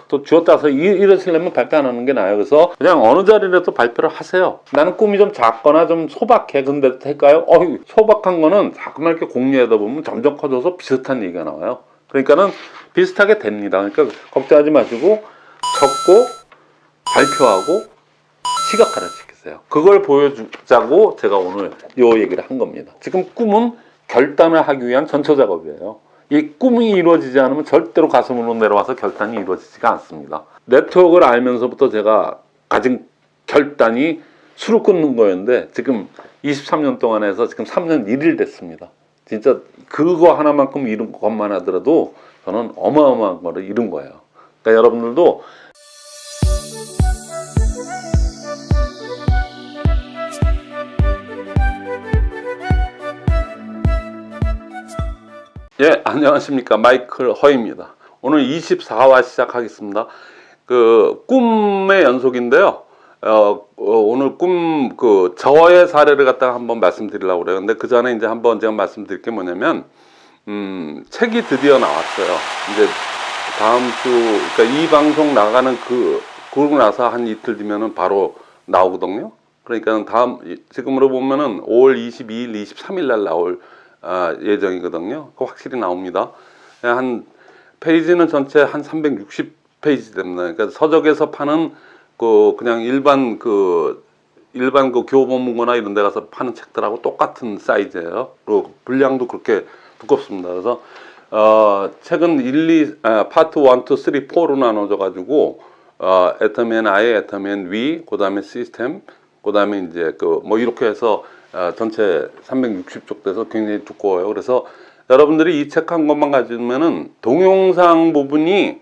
또 쥐어짜서 이러시려면 발표 안 하는 게 나아요. 그래서 그냥 어느 자리라도 발표를 하세요. 나는 꿈이 좀 작거나 좀 소박해. 근데 될까요? 소박한 거는 자꾸만 이렇게 공유하다 보면 점점 커져서 비슷한 얘기가 나와요. 그러니까는 비슷하게 됩니다. 그러니까 걱정하지 마시고 적고 발표하고 시각화를 시키세요. 그걸 보여주자고 제가 오늘 이 얘기를 한 겁니다. 지금 꿈은 결단을 하기 위한 전처 작업이에요. 이 꿈이 이루어지지 않으면 절대로 가슴으로 내려와서 결단이 이루어지지가 않습니다. 네트워크를 알면서부터 제가 가진 결단이 술을 끊는 거였는데 지금 23년 동안 해서 지금 3년 1일 됐습니다. 진짜 그거 하나만큼 이룬 것만 하더라도 저는 어마어마한 거를 이룬 거예요. 그러니까 여러분들도 예, 안녕하십니까. 마이클 허입니다. 오늘 24화 시작하겠습니다. 그 꿈의 연속인데요. 오늘 저의 사례를 갖다가 한번 말씀드리려고 그래요. 근데 그 전에 이제 한번 제가 말씀드릴 게 뭐냐면, 책이 드디어 나왔어요. 이제 다음 주, 그러니까 이 방송 나가는 그러고 나서 한 이틀 뒤면은 바로 나오거든요. 그러니까 지금으로 보면은 5월 22일, 23일 날 나올 예정이거든요. 확실히 나옵니다. 한 페이지는 전체 한 360페이지 됩니다. 그러니까 서적에서 파는 그냥 일반 교보문고나 이런 데 가서 파는 책들하고 똑같은 사이즈예요. 그리고 분량도 그렇게 두껍습니다. 그래서 책은 파트 1, 2, 3, 4로 나눠져 가지고 애터미 앤 I, 애터미 앤 We, 그다음에 시스템, 그다음에 이제 이렇게 해서 전체 360쪽 돼서 굉장히 두꺼워요. 그래서 여러분들이 이 책 한 권만 가지면은 동영상 부분이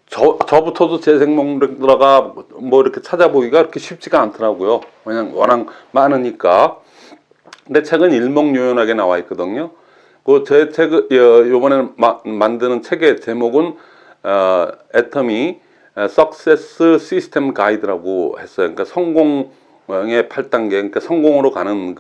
저부터도 제 생목록 들어가 이렇게 찾아보기가 그렇게 쉽지가 않더라고요. 그냥 워낙 많으니까. 근데 책은 일목요연하게 나와 있거든요. 제 책을 요번에 만드는 책의 제목은 애터미 Success System Guide라고 했어요. 그러니까 성공의 8단계, 그러니까 성공으로 가는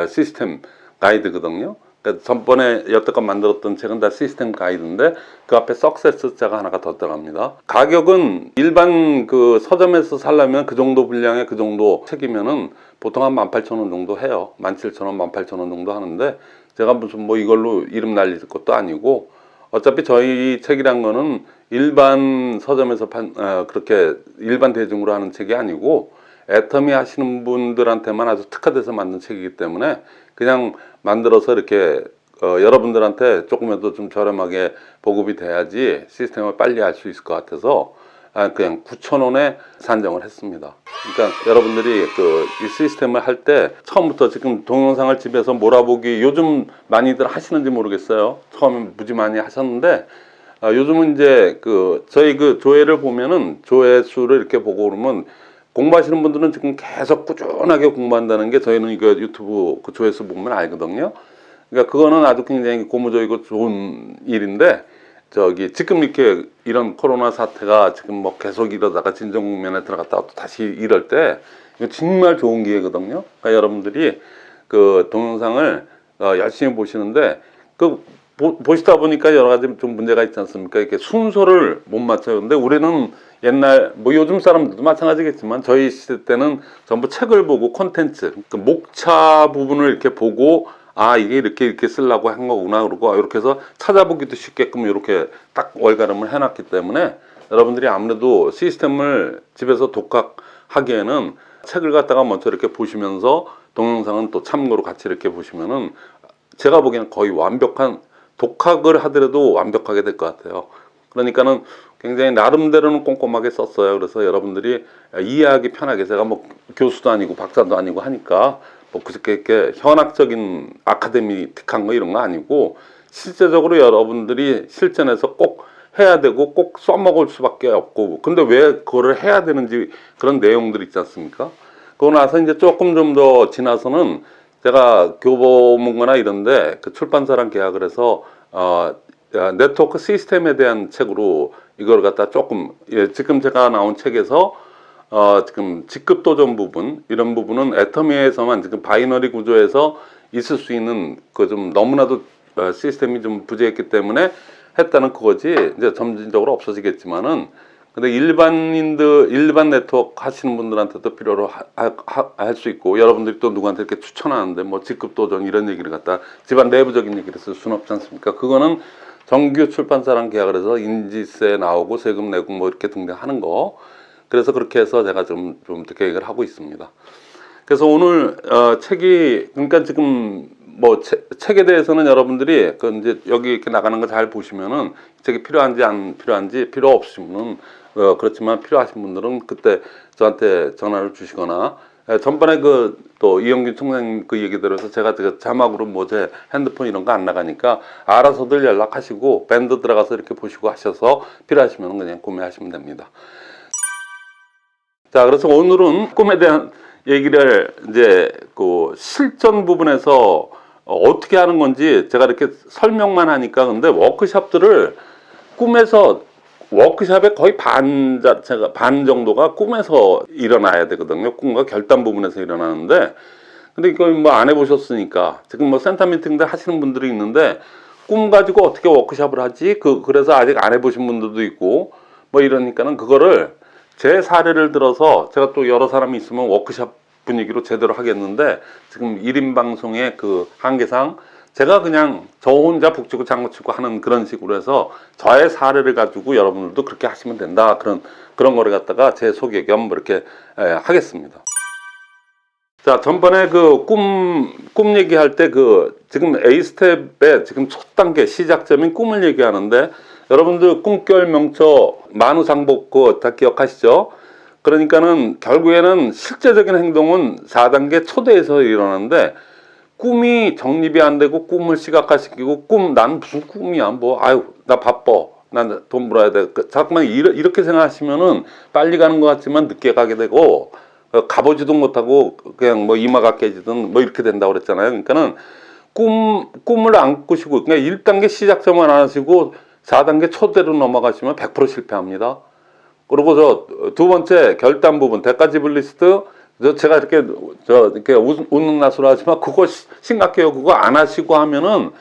시스템 가이드거든요. 그러니까 전번에 여태껏 만들었던 책은 다 시스템 가이드인데 그 앞에 Success자가 하나가 더 들어갑니다. 가격은 일반 서점에서 살려면 그 정도 분량에 그 정도 책이면은 보통 한 18,000원 정도 해요. 17,000원, 18,000원 정도 하는데 제가 무슨 이걸로 이름 날릴 것도 아니고 어차피 저희 책이란 거는 일반 서점에서 그렇게 일반 대중으로 하는 책이 아니고 애터미 하시는 분들한테만 아주 특화돼서 만든 책이기 때문에 그냥 만들어서 이렇게 여러분들한테 조금이라도 좀 저렴하게 보급이 돼야지 시스템을 빨리 할 수 있을 것 같아서 그냥 9,000원에 산정을 했습니다. 그러니까 여러분들이 이 시스템을 할 때 처음부터 지금 동영상을 집에서 몰아보기 요즘 많이들 하시는지 모르겠어요. 처음에 무지 많이 하셨는데 요즘은 이제 저희 조회를 보면은 조회수를 이렇게 보고 그러면 공부하시는 분들은 지금 계속 꾸준하게 공부한다는 게 저희는 이거 유튜브 조회수 보면 알거든요. 그러니까 그거는 아주 굉장히 고무적이고 좋은 일인데 지금 이런 코로나 사태가 지금 계속 이러다가 진정 국면에 들어갔다가 또 다시 이럴 때 이거 정말 좋은 기회거든요. 그러니까 여러분들이 동영상을 열심히 보시는데 보시다 보니까 여러 가지 좀 문제가 있지 않습니까? 이렇게 순서를 못 맞춰요. 근데 우리는 옛날 요즘 사람들도 마찬가지겠지만 저희 시대 때는 전부 책을 보고 콘텐츠, 목차 부분을 이렇게 보고 이게 이렇게 쓰려고 한 거구나 그러고 이렇게 해서 찾아보기도 쉽게끔 이렇게 딱 월가름을 해놨기 때문에 여러분들이 아무래도 시스템을 집에서 독학하기에는 책을 갖다가 먼저 이렇게 보시면서 동영상은 또 참고로 같이 이렇게 보시면은 제가 보기에는 거의 완벽한 독학을 하더라도 완벽하게 될 것 같아요. 그러니까는 굉장히 나름대로는 꼼꼼하게 썼어요. 그래서 여러분들이 이해하기 편하게 제가 교수도 아니고 박사도 아니고 하니까 그렇게 현학적인 아카데미틱한 거 이런 거 아니고 실제적으로 여러분들이 실전에서 꼭 해야 되고 꼭 써먹을 수밖에 없고 근데 왜 그거를 해야 되는지 그런 내용들이 있지 않습니까? 그러고 나서 이제 조금 좀 더 지나서는 제가 교보문고나 이런데 출판사랑 계약을 해서 네트워크 시스템에 대한 책으로 이걸 갖다 조금 지금 제가 나온 책에서 지금 직급도전 부분 이런 부분은 애터미에서만 지금 바이너리 구조에서 있을 수 있는 좀 너무나도 시스템이 좀 부재했기 때문에 했다는 그거지. 이제 점진적으로 없어지겠지만은, 근데 일반 네트워크 하시는 분들한테도 필요로 할 수 있고, 여러분들이 또 누구한테 이렇게 추천하는데 뭐 직급 도전 이런 얘기를 갖다 집안 내부적인 얘기를 쓸 수는 없지 않습니까? 그거는 정규 출판사랑 계약을 해서 인지세 나오고 세금 내고 뭐 이렇게 등등하는 거. 그래서 그렇게 해서 제가 좀 계획을 하고 있습니다. 그래서 오늘 책이, 그러니까 지금 뭐 책에 대해서는 여러분들이 그 이제 여기 이렇게 나가는 거 잘 보시면은 책이 필요한지 안 필요한지, 필요 없으신 분은 그렇지만 필요하신 분들은 그때 저한테 전화를 주시거나, 전번에 그 또 이영균 총장님 그 얘기 들어서 제가 자막으로 뭐 제 핸드폰 이런 거 안 나가니까 알아서들 연락하시고 밴드 들어가서 이렇게 보시고 하셔서 필요하시면 그냥 구매하시면 됩니다. 자, 그래서 오늘은 꿈에 대한 얘기를 이제 그 실전 부분에서 어떻게 하는 건지 제가 이렇게 설명만 하니까, 근데 워크샵들을 꿈에서, 워크샵의 거의 반 정도가 꿈에서 일어나야 되거든요. 꿈과 결단 부분에서 일어나는데, 근데 이걸 뭐 안 해보셨으니까, 지금 뭐 센터 미팅들 하시는 분들이 있는데 꿈 가지고 어떻게 워크샵을 하지? 그래서 아직 안 해보신 분들도 있고 뭐 이러니까는 그거를 제 사례를 들어서, 제가 또 여러 사람이 있으면 워크샵 분위기로 제대로 하겠는데, 지금 1인 방송의 그 한계상 제가 그냥 저 혼자 북치고 장구치고 하는 그런 식으로 해서 저의 사례를 가지고 여러분들도 그렇게 하시면 된다, 그런 거를 갖다가 제 소개 겸 이렇게 하겠습니다. 자, 전번에 그 꿈 얘기할 때 지금 A스텝의 지금 첫 단계 시작점인 꿈을 얘기하는데, 여러분들 꿈결 명처 만우상복 그거 다 기억하시죠? 그러니까는 결국에는 실제적인 행동은 4단계 초대에서 일어나는데, 꿈이 정립이 안 되고 꿈을 시각화시키고, 난 무슨 꿈이야, 뭐 아유 나 바빠, 난 돈 벌어야 돼, 자꾸만 이렇게 생각하시면은 빨리 가는 것 같지만 늦게 가게 되고, 가보지도 못하고 그냥 뭐 이마가 깨지든 뭐 이렇게 된다고 그랬잖아요. 그러니까는 꿈을 안 꾸시고, 그러니까 1단계 시작점을 안 하시고 4단계 초대로 넘어가시면 100% 실패합니다. 그리고 두 번째 결단 부분, 대가지불리스트, 제가 이렇게 웃는 낯으로 하지만 그거 심각해요. 그거 안 하시고 하면은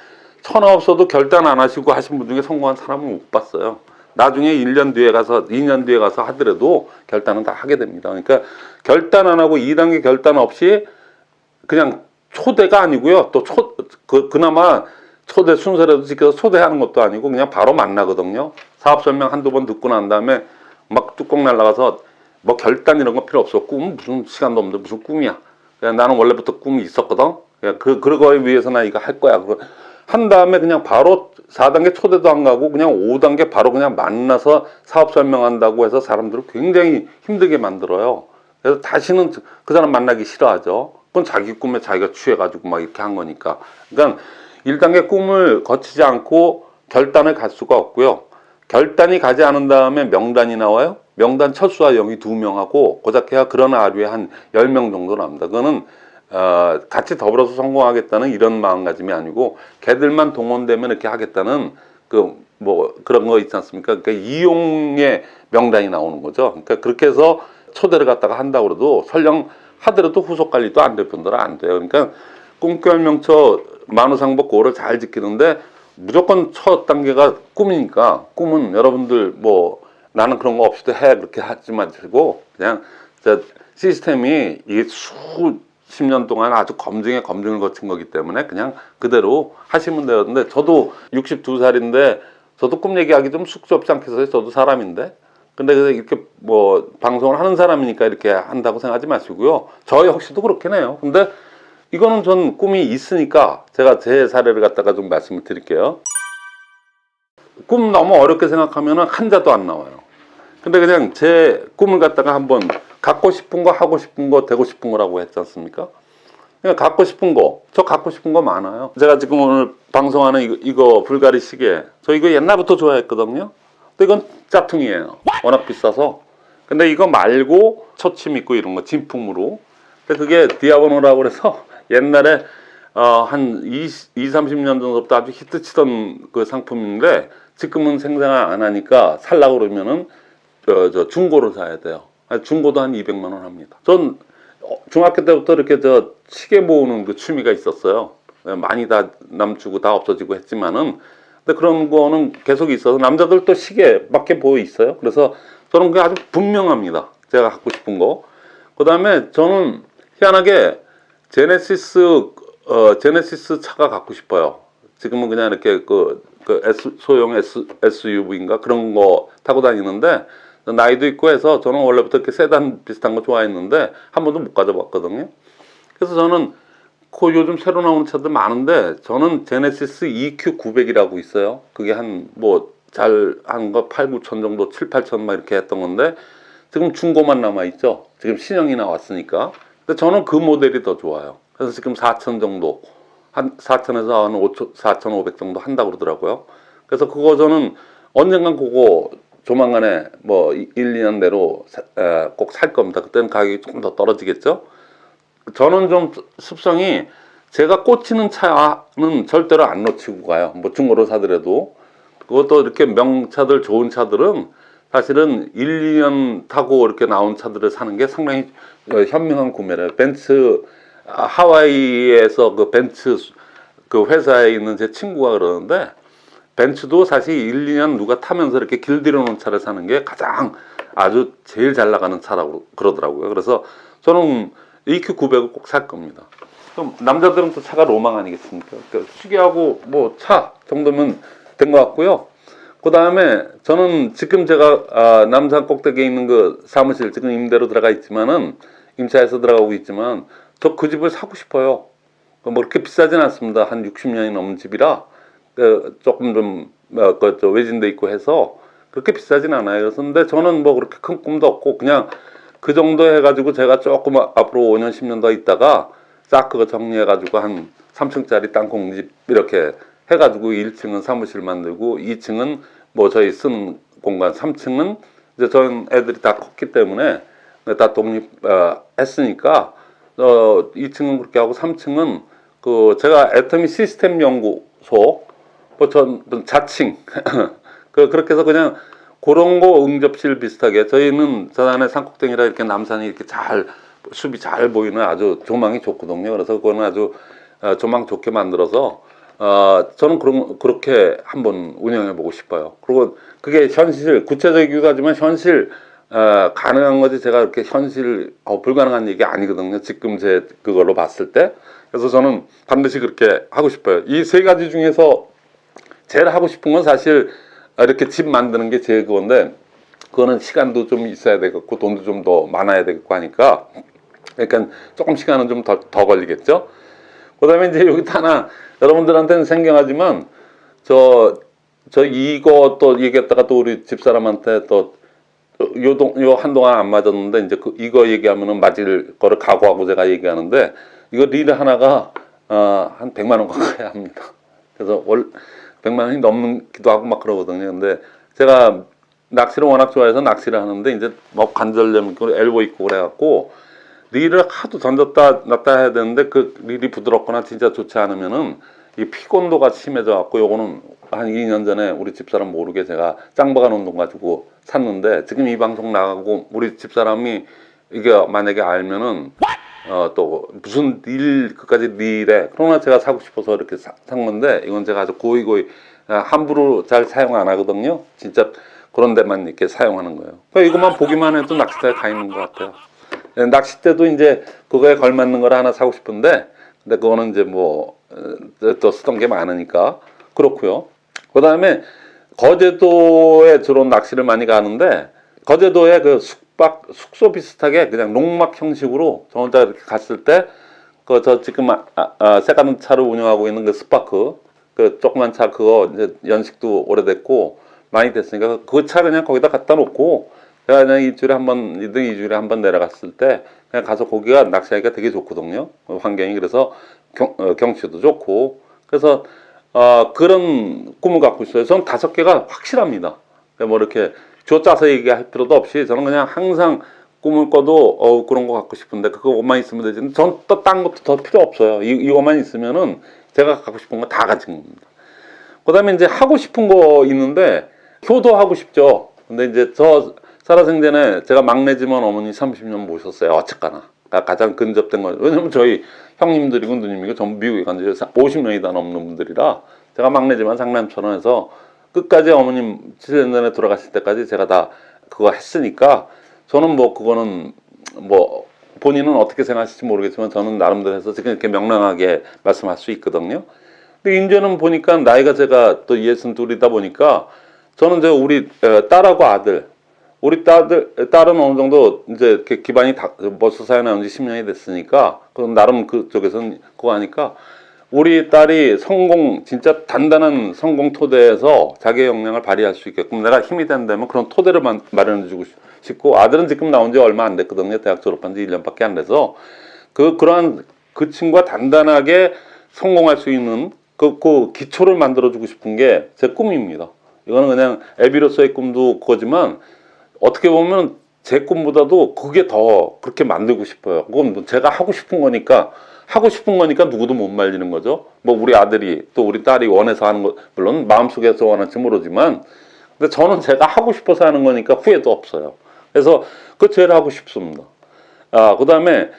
천하 없어도 결단 안 하시고 하신 분 중에 성공한 사람은 못 봤어요. 나중에 1년 뒤에 가서 2년 뒤에 가서 하더라도 결단은 다 하게 됩니다. 그러니까 결단 안 하고 2단계 결단 없이 그냥 초대가 아니고요. 또 그나마 초대 순서라도 지켜서 초대하는 것도 아니고 그냥 바로 만나거든요. 사업 설명 한두 번 듣고 난 다음에 막 뚜껑 날라가서 뭐 결단 이런 거 필요 없어. 꿈은 무슨 시간도 없는데 무슨 꿈이야. 그냥 나는 원래부터 꿈이 있었거든. 그냥 그거에 위해서 나 이거 할 거야. 한 다음에 그냥 바로 4단계 초대도 안 가고 그냥 5단계 바로 그냥 만나서 사업 설명한다고 해서 사람들을 굉장히 힘들게 만들어요. 그래서 다시는 그 사람 만나기 싫어하죠. 그건 자기 꿈에 자기가 취해가지고 막 이렇게 한 거니까. 그러니까 1단계 꿈을 거치지 않고 결단을 갈 수가 없고요. 결단이 가지 않은 다음에 명단이 나와요. 명단 철수와 영이 2명하고 고작해야 그런 하루에 한 10명 정도 납니다. 그거는 같이 더불어서 성공하겠다는 이런 마음가짐이 아니고, 걔들만 동원되면 이렇게 하겠다는 뭐 그런 거 있지 않습니까? 그러니까 이용의 명단이 나오는 거죠. 그러니까 그렇게 해서 초대를 갖다가 한다고 그래도 설령 하더라도 후속 관리도 안 될 분들은 안 돼요. 그러니까 꿈결 명처 만우상복 그거를 잘 지키는데, 무조건 첫 단계가 꿈이니까, 꿈은 여러분들 뭐 나는 그런 거 없이도 해 그렇게 하지 마시고, 그냥 시스템이 이게 수십 년 동안 아주 검증을 거친 거기 때문에 그냥 그대로 하시면 되는데, 저도 62살인데 저도 꿈 얘기하기 좀 쑥스럽지 않겠어요? 저도 사람인데. 근데 이렇게 뭐 방송을 하는 사람이니까 이렇게 한다고 생각하지 마시고요. 저 역시도 그렇긴 해요. 근데 이거는 전 꿈이 있으니까 제가 제 사례를 갖다가 좀 말씀을 드릴게요. 꿈 너무 어렵게 생각하면 한자도 안 나와요. 근데 그냥 제 꿈을 갖다가 한번 갖고 싶은 거, 하고 싶은 거, 되고 싶은 거라고 했지 않습니까? 그냥 갖고 싶은 거, 저 갖고 싶은 거 많아요. 제가 지금 오늘 방송하는 이거 불가리 시계, 저 이거 옛날부터 좋아했거든요. 근데 이건 짝퉁이에요. 워낙 비싸서. 근데 이거 말고 초침 있고 이런 거 진품으로. 근데 그게 디아보노라고 그래서 옛날에 한 30년 전부터 아주 히트치던 그 상품인데, 지금은 생산 안 하니까 살라고 그러면은 저 중고를 사야 돼요. 중고도 한 200만 원 합니다. 전 중학교 때부터 이렇게 시계 모으는 그 취미가 있었어요. 많이 다 남주고 다 없어지고 했지만은, 근데 그런 거는 계속 있어서 남자들도 시계밖에 보여 있어요. 그래서 저는 그게 아주 분명합니다. 제가 갖고 싶은 거. 그 다음에 저는 희한하게 제네시스 차가 갖고 싶어요. 지금은 그냥 이렇게 소형 SUV인가 그런 거 타고 다니는데 나이도 있고 해서 저는 원래부터 이렇게 세단 비슷한 거 좋아했는데 한 번도 못 가져봤거든요. 그래서 저는 그 요즘 새로 나오는 차들 많은데 저는 제네시스 EQ900이라고 있어요. 그게 한 뭐 잘 한 거 8, 9천 정도 7, 8천 막 이렇게 했던 건데 지금 중고만 남아 있죠. 지금 신형이 나왔으니까. 근데 저는 그 모델이 더 좋아요. 그래서 지금 4천 정도 한 4천에서 한 5천 4,500 정도 한다고 그러더라고요. 그래서 그거 저는 언젠간 그거 조만간에 뭐 1, 2년 내로 꼭 살 겁니다. 그때는 가격이 조금 더 떨어지겠죠. 저는 좀 습성이 제가 꽂히는 차는 절대로 안 놓치고 가요. 뭐 중고로 사더라도. 그것도 이렇게 명차들 좋은 차들은 사실은 1, 2년 타고 이렇게 나온 차들을 사는 게 상당히 현명한 구매래요. 벤츠 하와이에서 그 벤츠 그 회사에 있는 제 친구가 그러는데 벤츠도 사실 1, 2년 누가 타면서 이렇게 길들여 놓은 차를 사는 게 가장 아주 제일 잘 나가는 차라고 그러더라고요. 그래서 저는 EQ900을 꼭 살 겁니다. 그럼 남자들은 또 차가 로망 아니겠습니까? 그러니까 시계하고 뭐 차 정도면 된 것 같고요. 그 다음에 저는 지금 제가 남산 꼭대기에 있는 그 사무실 지금 임대로 들어가 있지만은 임차해서 들어가고 있지만 저 그 집을 사고 싶어요. 뭐 그렇게 비싸진 않습니다. 한 60년이 넘은 집이라 조금 좀 외진데 있고 해서 그렇게 비싸진 않아요. 그래서 근데 저는 뭐 그렇게 큰 꿈도 없고 그냥 그 정도 해가지고 제가 조금 앞으로 5년 10년 더 있다가 싹 그거 정리해가지고 한 3층짜리 땅콩집 이렇게 해가지고 1층은 사무실 만들고 2층은 뭐 저희 쓰는 공간, 3층은 이제 저희 애들이 다 컸기 때문에 다 독립했으니까 2층은 그렇게 하고 3층은 그 제가 애터미 시스템 연구소 뭐 전 자칭 그렇게 해서 그냥 그런 거 응접실 비슷하게 저희는 전안에 산꼭대기라 이렇게 남산이 이렇게 잘 숲이 잘 보이는 아주 조망이 좋거든요. 그래서 그거는 아주 조망 좋게 만들어서 저는 그렇게 한번 운영해 보고 싶어요. 그리고 그게 현실 구체적이기도 하지만 현실 가능한 거지 제가 이렇게 현실 불가능한 얘기 아니거든요. 지금 제 그걸로 봤을 때. 그래서 저는 반드시 그렇게 하고 싶어요. 이 세 가지 중에서 제일 하고 싶은 건 사실 이렇게 집 만드는 게 제일 그건데 그거는 시간도 좀 있어야 되겠고 돈도 좀 더 많아야 되겠고 하니까 그러니까 조금 시간은 좀 더 걸리겠죠. 그 다음에 이제 여기 하나 여러분들한테는 생경하지만 저 이거 또 얘기했다가 또 우리 집사람한테 또 요 한동안 안 맞았는데 이제 이거 얘기하면은 맞을 거를 각오하고 제가 얘기하는데 이거 릴 하나가 한 100만 원 가까이 합니다. 그래서 100만 원이 넘기도 하고 막 그러거든요. 근데 제가 낚시를 워낙 좋아해서 낚시를 하는데 이제 뭐 관절염 있고 엘보 있고 그래갖고 릴을 하도 던졌다 놨다 해야 되는데 그 릴이 부드럽거나 진짜 좋지 않으면은 이 피곤도가 심해져 갖고 요거는 한 2년 전에 우리 집사람 모르게 제가 짱박아 놓은 돈 가지고 샀는데 지금 이 방송 나가고 우리 집사람이 이게 만약에 알면은 또 무슨 릴 그까지 릴에 그러나 제가 사고 싶어서 이렇게 산 건데 이건 제가 아주 고이고이 함부로 잘 사용 안 하거든요. 진짜 그런 데만 이렇게 사용하는 거예요. 그러니까 이것만 보기만 해도 낚시터에 가 있는 것 같아요. 낚싯대도 이제 그거에 걸맞는 걸 하나 사고 싶은데 근데 그거는 이제 뭐 또 쓰던 게 많으니까 그렇고요. 그 다음에 거제도에 주로 낚시를 많이 가는데 거제도에 그 숙소 비슷하게 그냥 농막 형식으로 저 혼자 이렇게 갔을 때 그 저 지금 세가는 차를 운영하고 있는 그 스파크 그 조그만 차 그거 이제 연식도 오래됐고 많이 됐으니까 그 차 그냥 거기다 갖다 놓고 제가 그냥 일주일에 한 번이든 2주일에 한 번 내려갔을 때 그냥 가서 거기가 낚시하기가 되게 좋거든요. 환경이 그래서 경치도 좋고 그래서 그런 꿈을 갖고 있어요. 저는 5개가 확실합니다. 뭐 이렇게 쥐어짜서 얘기할 필요도 없이 저는 그냥 항상 꿈을 꿔도 그런 거 갖고 싶은데 그거만 있으면 되지. 전 또 딴 것도 더 필요 없어요. 이거만 있으면은 제가 갖고 싶은 거 다 가진 겁니다. 그다음에 이제 하고 싶은 거 있는데 효도하고 싶죠. 근데 이제 저 살아생전에 제가 막내지만 어머니 30년 모셨어요. 어쨌거나. 그러니까 가장 근접된 거. 왜냐면 저희 형님들이고 누님이고 전부 미국에 간 지 50년이 다 넘는 분들이라 제가 막내지만 장남처럼 해서 끝까지 어머님 7년 전에 돌아가실 때까지 제가 다 그거 했으니까 저는 뭐 그거는 뭐 본인은 어떻게 생각하실지 모르겠지만 저는 나름대로 해서 지금 이렇게 명랑하게 말씀할 수 있거든요. 근데 이제는 보니까 나이가 제가 또 62이다 보니까 저는 이제 우리 딸하고 아들, 우리 딸은 어느 정도 이제 이렇게 기반이 벌써 사회 나온 지 10년이 됐으니까 그럼 나름 그쪽에서는 그거 하니까 우리 딸이 진짜 단단한 성공 토대에서 자기의 역량을 발휘할 수 있게끔 내가 힘이 된다면 그런 토대를 마련해주고 싶고, 아들은 지금 나온 지 얼마 안 됐거든요. 대학 졸업한 지 1년밖에 안 돼서 그러한 그 친구가 단단하게 성공할 수 있는 그 기초를 만들어주고 싶은 게 제 꿈입니다. 이거는 그냥 애비로서의 꿈도 그거지만 어떻게 보면 제 꿈보다도 그게 더 그렇게 만들고 싶어요. 그건 뭐 제가 하고 싶은 거니까 누구도 못 말리는 거죠. 뭐 우리 아들이 또 우리 딸이 원해서 하는 거, 물론 마음속에서 원할지 모르지만, 근데 저는 제가 하고 싶어서 하는 거니까 후회도 없어요. 그래서 그 제일 하고 싶습니다. 그 다음에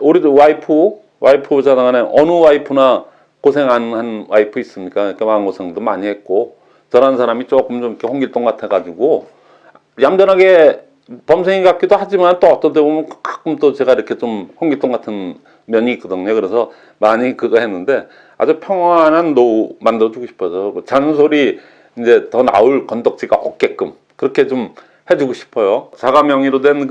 우리도 와이프잖아. 어느 와이프나 고생 안 한 와이프 있습니까? 그러니까 마음고생도 많이 했고, 저라는 사람이 조금 좀 이렇게 홍길동 같아가지고 얌전하게 범생이 같기도 하지만 또 어떤 데 보면 가끔 또 제가 이렇게 좀 홍길동 같은 면이 있거든요. 그래서 많이 그거 했는데 아주 평안한 노후 만들어주고 싶어서 잔소리 이제 더 나올 건덕지가 없게끔 그렇게 좀 해주고 싶어요. 자가 명의로 된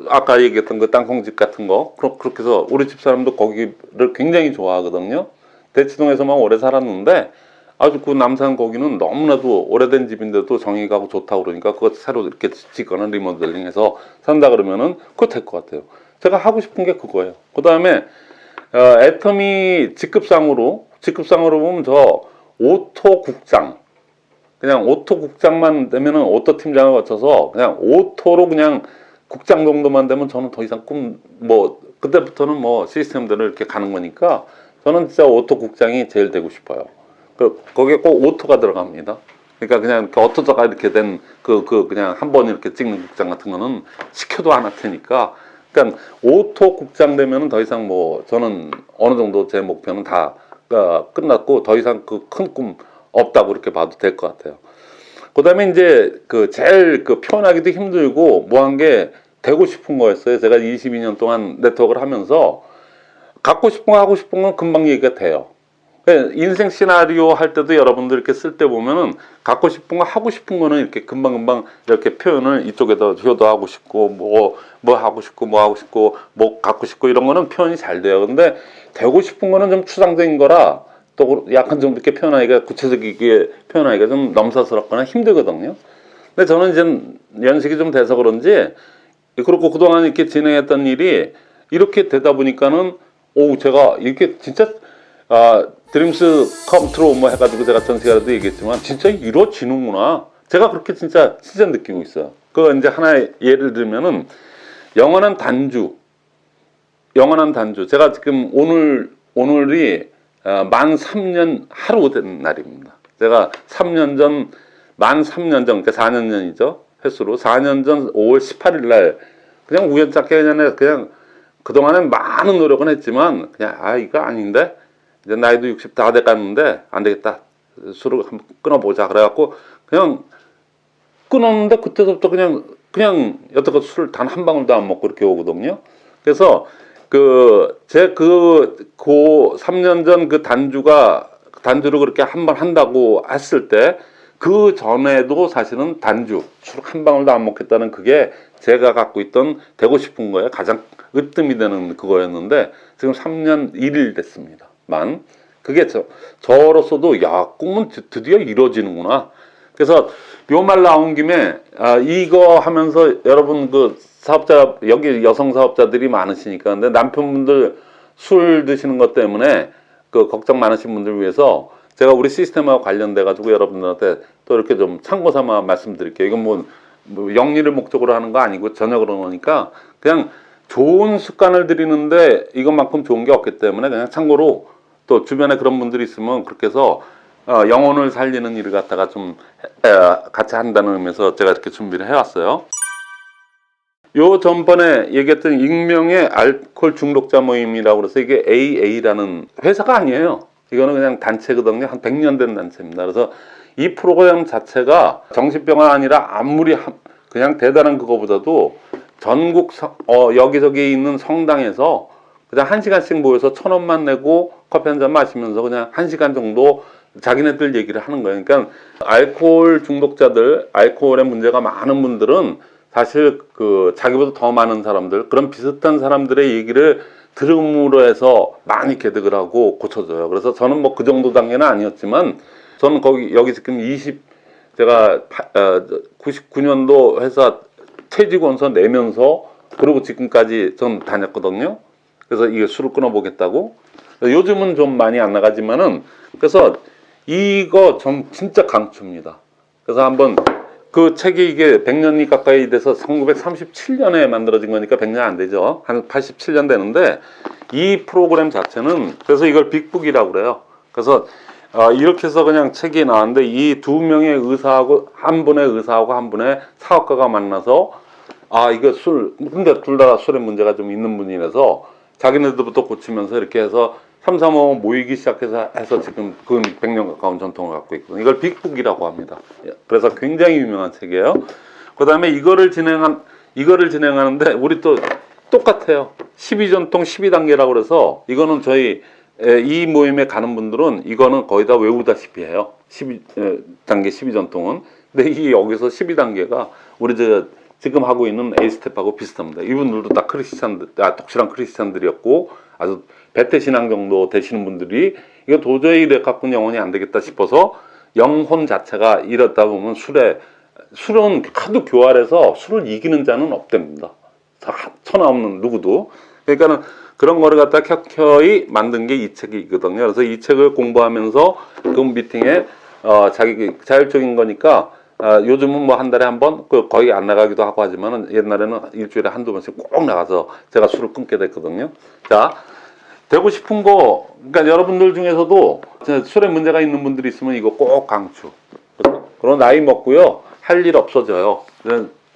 아까 얘기했던 그 땅콩집 같은 거 그렇게 해서 우리 집 사람도 거기를 굉장히 좋아하거든요. 대치동에서만 오래 살았는데 아주 그 남산 거기는 너무나도 오래된 집인데도 정이 가고 좋다고 그러니까 그거 새로 이렇게 짓거나 리모델링해서 산다 그러면은 그거 될 것 같아요. 제가 하고 싶은 게 그거예요. 그 다음에 애터미 직급상으로 보면 저 오토국장, 그냥 오토국장만 되면은 오토 팀장을 거쳐서 그냥 오토로 그냥 국장 정도만 되면 저는 더 이상 그때부터는 뭐 시스템대로 이렇게 가는 거니까 저는 진짜 오토국장이 제일 되고 싶어요. 거기에 꼭 오토가 들어갑니다. 그러니까 그냥 이렇게 오토가 이렇게 된 그냥 한 번 이렇게 찍는 국장 같은 거는 시켜도 안 할 테니까. 그러니까 오토 국장 되면은 더 이상 저는 어느 정도 제 목표는 다 끝났고 더 이상 그 큰 꿈 없다고 이렇게 봐도 될 것 같아요. 그다음에 이제 제일 표현하기도 힘들고 한 게 되고 싶은 거였어요. 제가 22년 동안 네트워크를 하면서 갖고 싶은 거 하고 싶은 건 금방 얘기가 돼요. 인생 시나리오 할 때도 여러분들 이렇게 쓸 때 보면은 갖고 싶은 거 하고 싶은 거는 이렇게 금방금방 이렇게 표현을 이쪽에다 효도하고 싶고 뭐 하고 싶고 뭐 갖고 싶고 이런 거는 표현이 잘 돼요. 근데 되고 싶은 거는 좀 추상적인 거라 또 약간 좀 이렇게 표현하기가 구체적이게 표현하기가 좀 넘사스럽거나 힘들거든요. 근데 저는 이제 연식이 좀 돼서 그런지 그렇고 그동안 이렇게 진행했던 일이 이렇게 되다 보니까는 제가 이렇게 진짜 드림스 컴 트루 해가지고 제가 전 시간에도 얘기했지만 진짜 이루어지는구나. 제가 그렇게 진짜 느끼고 있어요. 그거 이제 하나의 예를 들면은 영원한 단주. 제가 지금 오늘이 만 3년 하루 된 날입니다. 제가 3년 전, 만 3년 전, 그러니까 4년 전이죠. 횟수로 4년 전 5월 18일 날 그냥 우연찮게 그냥 그동안엔 많은 노력은 했지만 그냥 이거 아닌데 이제 나이도 60 다 돼갔는데 안 되겠다. 술을 한번 끊어보자. 그래갖고 그냥 끊었는데 그때부터 그냥 여태껏 술 단 한 방울도 안 먹고 이렇게 오거든요. 그래서 제 3년 전 단주를 그렇게 한 번 한다고 했을 때 그 전에도 사실은 술 한 방울도 안 먹겠다는 그게 제가 갖고 있던 되고 싶은 거에 가장 으뜸이 되는 그거였는데 지금 3년 1일 됐습니다. 그게 저로서도 꿈은 드디어 이루어지는구나. 그래서 요 말 나온 김에 이거 하면서 여러분 사업자 여기 여성 사업자들이 많으시니까 근데 남편분들 술 드시는 것 때문에 걱정 많으신 분들 위해서 제가 우리 시스템하고 관련돼 가지고 여러분들한테 또 이렇게 좀 참고 삼아 말씀드릴게요. 이건 뭐 영리를 목적으로 하는 거 아니고 전혀 그러니까 그냥 좋은 습관을 들이는데 이것만큼 좋은 게 없기 때문에 그냥 참고로 또 주변에 그런 분들이 있으면 그렇게 해서 영혼을 살리는 일을 갖다가 좀 같이 한다는 의미에서 제가 이렇게 준비를 해왔어요. 요 전번에 얘기했던 익명의 알코올 중독자 모임이라고 그래서 이게 AA라는 회사가 아니에요. 이거는 그냥 단체거든요. 한 100년 된 단체입니다. 그래서 이 프로그램 자체가 정신병원 아니라 아무리 그냥 대단한 그거보다도 전국 여기저기 있는 성당에서 그냥 1시간씩 모여서 1,000원만 내고 커피 한 잔 마시면서 그냥 1시간 정도 자기네들 얘기를 하는 거예요. 그러니까 알코올 중독자들, 알코올에 문제가 많은 분들은 사실 그 자기보다 더 많은 사람들, 그런 비슷한 사람들의 얘기를 들음으로 해서 많이 개득을 하고 고쳐져요. 그래서 저는 뭐 그 정도 단계는 아니었지만 저는 여기 지금 제가 99년도 회사 퇴직원서 내면서 그리고 지금까지 전 다녔거든요. 그래서 이게 술을 끊어보겠다고. 요즘은 좀 많이 안 나가지만은 그래서 이거 좀 진짜 강추입니다. 그래서 한번 그 책이 이게 100년이 가까이 돼서 1937년에 만들어진 거니까 100년 안 되죠. 한 87년 되는데 이 프로그램 자체는 그래서 이걸 빅북이라고 그래요. 그래서 이렇게 해서 그냥 책이 나왔는데 이 두 명의 의사하고 한 분의 의사하고 한 분의 사업가가 만나서 이거 근데 둘 다 술에 문제가 좀 있는 분이라서 자기네들부터 고치면서 이렇게 해서 335 모이기 시작해서 지금 그 100년 가까운 전통을 갖고 있거든요. 이걸 빅북이라고 합니다. 그래서 굉장히 유명한 책이에요. 그 다음에 이거를 진행하는데 우리 또 똑같아요. 12전통 12단계라고 그래서 이거는 저희 이 모임에 가는 분들은 이거는 거의 다 외우다시피 해요. 12단계 12전통은. 근데 여기서 12단계가 우리 지금 하고 있는 에이스텝하고 비슷합니다. 이분들도 다 독실한 크리스찬들이었고 아주 배태신앙 정도 되시는 분들이 이거 도저히 이래 갖고는 영혼이 안 되겠다 싶어서 영혼 자체가 이렇다 보면 술은 하도 교활해서 술을 이기는 자는 없답니다. 천하 없는 누구도. 그러니까는 그런 거를 갖다 켜켜이 만든 게 이 책이거든요. 그래서 이 책을 공부하면서 그 미팅에 자기 자율적인 거니까 요즘은 뭐 한 달에 한 번 거의 안 나가기도 하고 하지만은 옛날에는 일주일에 한두 번씩 꼭 나가서 제가 술을 끊게 됐거든요. 자, 되고 싶은 거, 그러니까 여러분들 중에서도 술에 문제가 있는 분들이 있으면 이거 꼭 강추. 그런 나이 먹고요, 할 일 없어져요.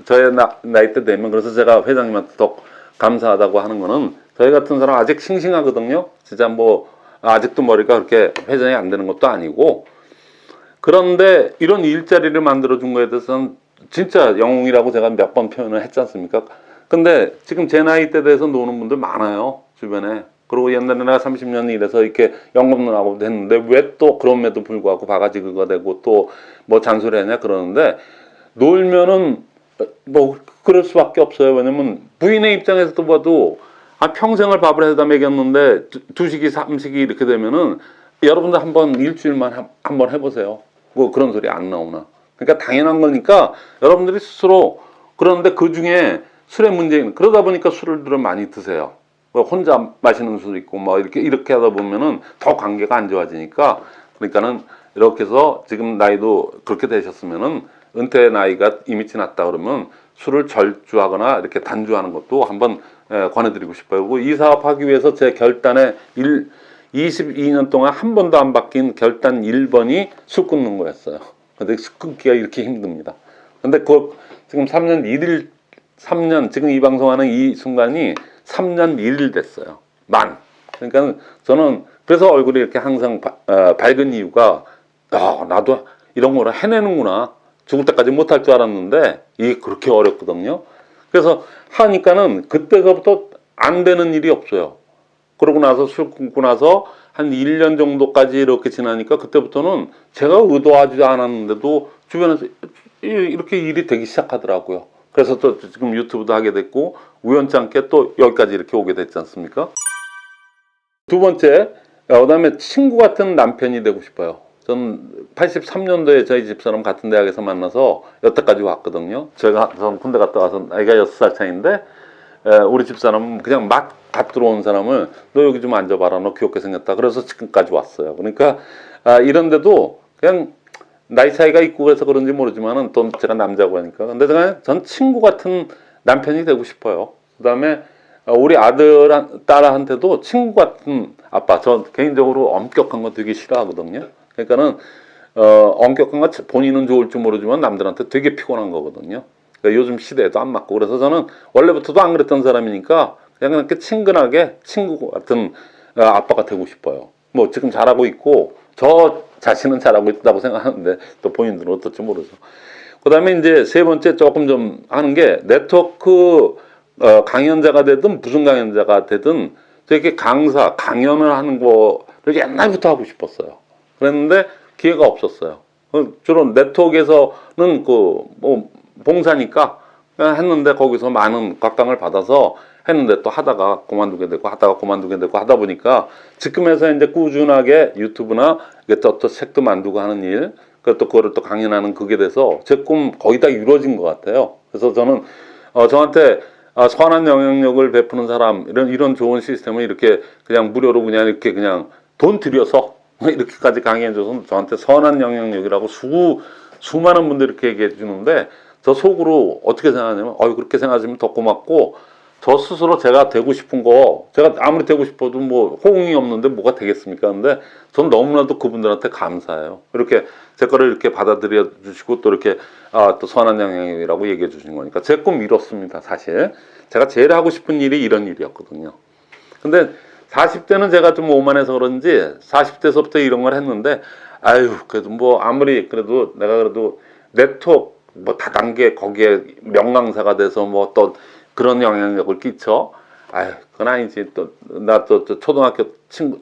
저의 나이 때 되면, 그래서 제가 회장님한테 더 감사하다고 하는 거는 저희 같은 사람 아직 싱싱하거든요. 진짜 뭐 아직도 머리가 그렇게 회전이 안 되는 것도 아니고, 그런데 이런 일자리를 만들어준 거에 대해서는 진짜 영웅이라고 제가 몇 번 표현을 했지 않습니까? 근데 지금 제 나이 때 돼서 노는 분들 많아요, 주변에. 그리고 옛날에 내가 30년 일해서 이렇게 연금도 나고 했는데 왜 또 그럼에도 불구하고 바가지 긁어대고 또 뭐 잔소리하냐 그러는데, 놀면은 뭐 그럴 수밖에 없어요. 왜냐면 부인의 입장에서도 봐도 평생을 밥을 해다 먹였는데 두 식이 삼식이 이렇게 되면은 여러분들 한번 일주일만 한번 해보세요. 뭐 그런 소리 안 나오나. 그러니까 당연한 거니까 여러분들이 스스로. 그런데 그 중에 술의 문제는 그러다 보니까 술을 많이 드세요. 뭐 혼자 마시는 수도 있고 뭐 이렇게 하다 보면은 더 관계가 안 좋아지니까. 그러니까는 이렇게 해서 지금 나이도 그렇게 되셨으면은 은퇴 나이가 이미 지났다 그러면 술을 절주하거나 이렇게 단주하는 것도 한번 권해드리고 싶어요. 그리고 이 사업하기 위해서 제 결단에 22년 동안 한 번도 안 바뀐 결단 1번이 술 끊는 거였어요. 근데 술 끊기가 이렇게 힘듭니다. 근데 지금 3년, 지금 이 방송하는 이 순간이 3년 1일 됐어요. 그러니까 저는 그래서 얼굴이 이렇게 항상 밝은 이유가, 나도 이런 거를 해내는구나. 죽을 때까지 못할 줄 알았는데 이게 그렇게 어렵거든요. 그래서 하니까는 그때서부터 안 되는 일이 없어요. 그러고 나서 술 끊고 나서 한 1년 정도까지 이렇게 지나니까 그때부터는 제가 의도하지 않았는데도 주변에서 이렇게 일이 되기 시작하더라고요. 그래서 또 지금 유튜브도 하게 됐고 우연치 않게 또 여기까지 이렇게 오게 됐지 않습니까? 두 번째, 그다음에 친구 같은 남편이 되고 싶어요. 전 83년도에 저희 집사람 같은 대학에서 만나서 여태까지 왔거든요. 전 군대 갔다 와서 나이가 6살 차이인데 우리 집사람은 그냥 막 갓 들어온 사람을 너 여기 좀 앉아봐라, 너 귀엽게 생겼다, 그래서 지금까지 왔어요. 그러니까 이런데도 그냥 나이 차이가 있고 그래서 그런지 모르지만은 또 제가 남자고 하니까. 근데 전 친구 같은 남편이 되고 싶어요. 그다음에 우리 딸한테도 친구 같은 아빠. 저 개인적으로 엄격한 거 되게 싫어하거든요. 그러니까는 엄격한 거 본인은 좋을 줄 모르지만 남들한테 되게 피곤한 거거든요. 그러니까 요즘 시대에도 안 맞고. 그래서 저는 원래부터도 안 그랬던 사람이니까 그냥 이렇게 친근하게 친구 같은 아빠가 되고 싶어요. 뭐 지금 잘하고 있고 저 자신은 잘하고 있다고 생각하는데 또 본인들은 어떨지 모르죠. 그다음에 이제 세 번째 조금 좀 하는 게 네트워크 강연자가 되든 무슨 강연자가 되든 저렇게 강연을 하는 거를 옛날부터 하고 싶었어요. 그랬는데 기회가 없었어요. 주로 네트워크에서는 뭐 봉사니까 그냥 했는데 거기서 많은 각광을 받아서 했는데 또 하다가 그만두게 되고 하다 보니까 지금에서 이제 꾸준하게 유튜브나 또 책도 만들고 하는 일, 그것도 그거를 또 강연하는 그게 돼서 제 꿈 거의 다 이루어진 것 같아요. 그래서 저는 저한테 선한 영향력을 베푸는 사람 이런 좋은 시스템을 이렇게 그냥 무료로 그냥 이렇게 그냥 돈 들여서 이렇게까지 강의해줘서 저한테 선한 영향력이라고 수많은 분들이 이렇게 얘기해 주는데 저 속으로 어떻게 생각하냐면 그렇게 생각하시면 더 고맙고 저 스스로 제가 되고 싶은 거 제가 아무리 되고 싶어도 뭐 호응이 없는데 뭐가 되겠습니까? 근데 전 너무나도 그분들한테 감사해요. 이렇게 제 거를 이렇게 받아들여 주시고 또 이렇게 또 선한 영향력이라고 얘기해 주신 거니까 제 꿈 이뤘습니다. 사실 제가 제일 하고 싶은 일이 이런 일이었거든요. 근데 40대는 제가 좀 오만해서 그런지 40대서부터 이런 걸 했는데 그래도 뭐 아무리 그래도 내가 그래도 네트워크 뭐 다단계 거기에 명강사가 돼서 뭐 또 그런 영향력을 끼쳐 그건 아니지. 나 또 초등학교